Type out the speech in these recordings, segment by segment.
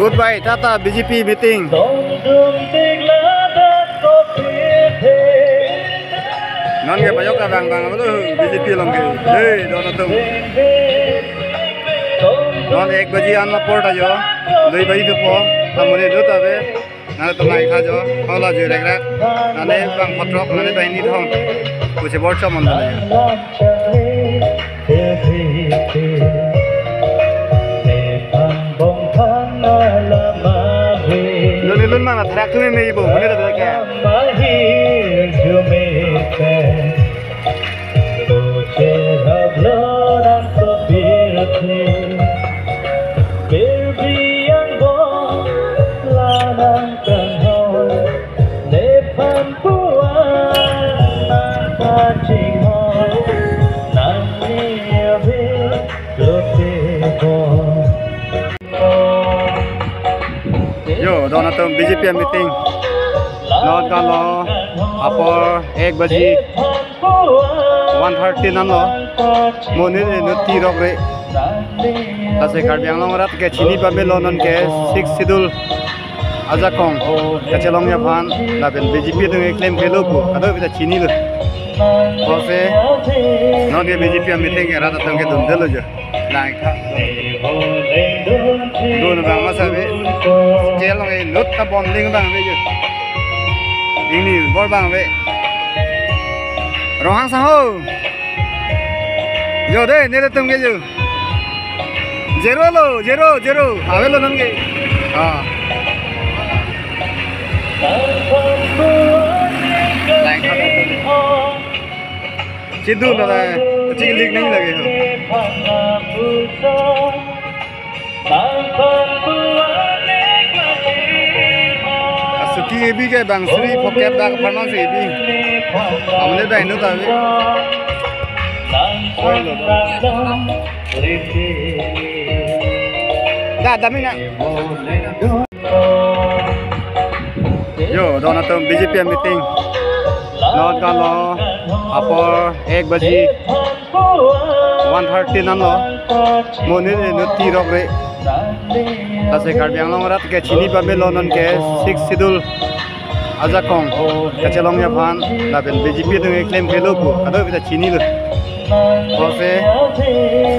Goodbye, Tata BJP meeting. Non ke bayok ka bang betul BJP long ke. Hey, dono tum. Non 1 बजे आना पोर्ट आजो. 2 बजे तो पो. हमने दो तबे. ना तो नाइ खाजो. होला जो रेगरा. नाने bang पत्रक नाने बाइनी थम. कुछ बोर्ड मन ले. Lulun mana track tu ni ibu, mana tu lagi? Yo, dono tum BJP meeting. Not kalau apa 1 बजे 1:30 nano. Moni nuti rokre. Tase karbiang long rat ke chini Babylon ke 6 sidul ajakong. Kachelong ya pan. Laben BJP tu claim ke loku. Kado kita chini lu. Kose. Not ke BJP meeting ke rata tum ke dundel aja. Like. Dono bang masabe. Jalan ini lut tak bonding bang beju. Ini bor bang be. Rohang saho. Yo deh, ni letum ke ju. Zero lo, zero. Awe lo nangge. Ah. Lain kata. Cidu lo dah. Cilik नहीं लगे हो. Suki ebi ke bang Sri poket bag pernah sih ebi. Amne dah ini tahu. Dah, dah mina. Yo, dono tum BJP meeting. Not kalau apa 1 बजे 1:30 nano. Moni nuti rokre. Tase karbiang long rat ke chini Babylon ke 6 sidul ajakong. Kachelong ya pan. Laben BJP tu claim ke loku. Kado kita chini lu. Kose.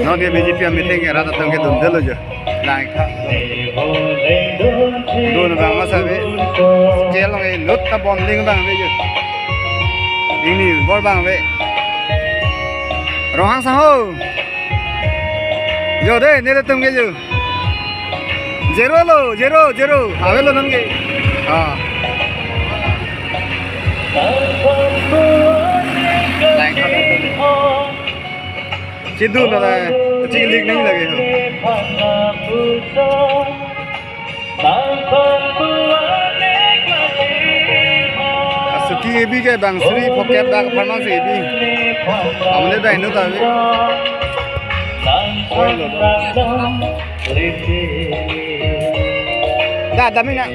Non ke BJP meeting ke rata tum ke dundel aja. Like. Dono bang masabe. Jalan ini lut tak bonding bang beju. Ini bor bang be. Rohang saho. Yo deh, ni letum ke ju. Zero lo, zero. Awe lo nangge. Ah. Lain kata. Cidu lo dah. Cilik नहीं लगे हो. Suki ebi ke bang Sri poket bag pernah sih ebi. Amne dah ini tahu. Dah mina.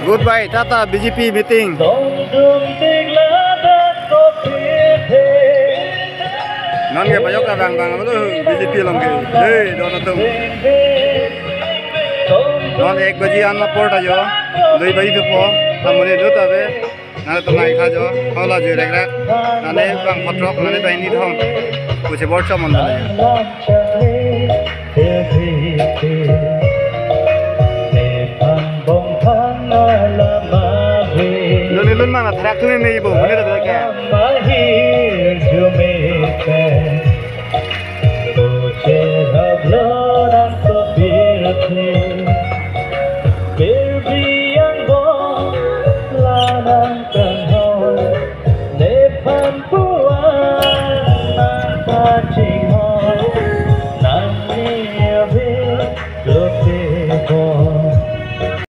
Goodbye, Tata BJP meeting. Non ke bayok ka bang betul BJP long ke. Hey, dono tum. Non 1 बजे आना पोर्ट आजो. 2 बजे तो पो. हमने दो तबे. ना तो नाइ खाजो. होला जो रेगरा. नाने bang पत्रक नाने बाइनी थम. कुछ बोर्ड मन ले. Lulun mana track tu ni ibu, mana tu lagi? Here to make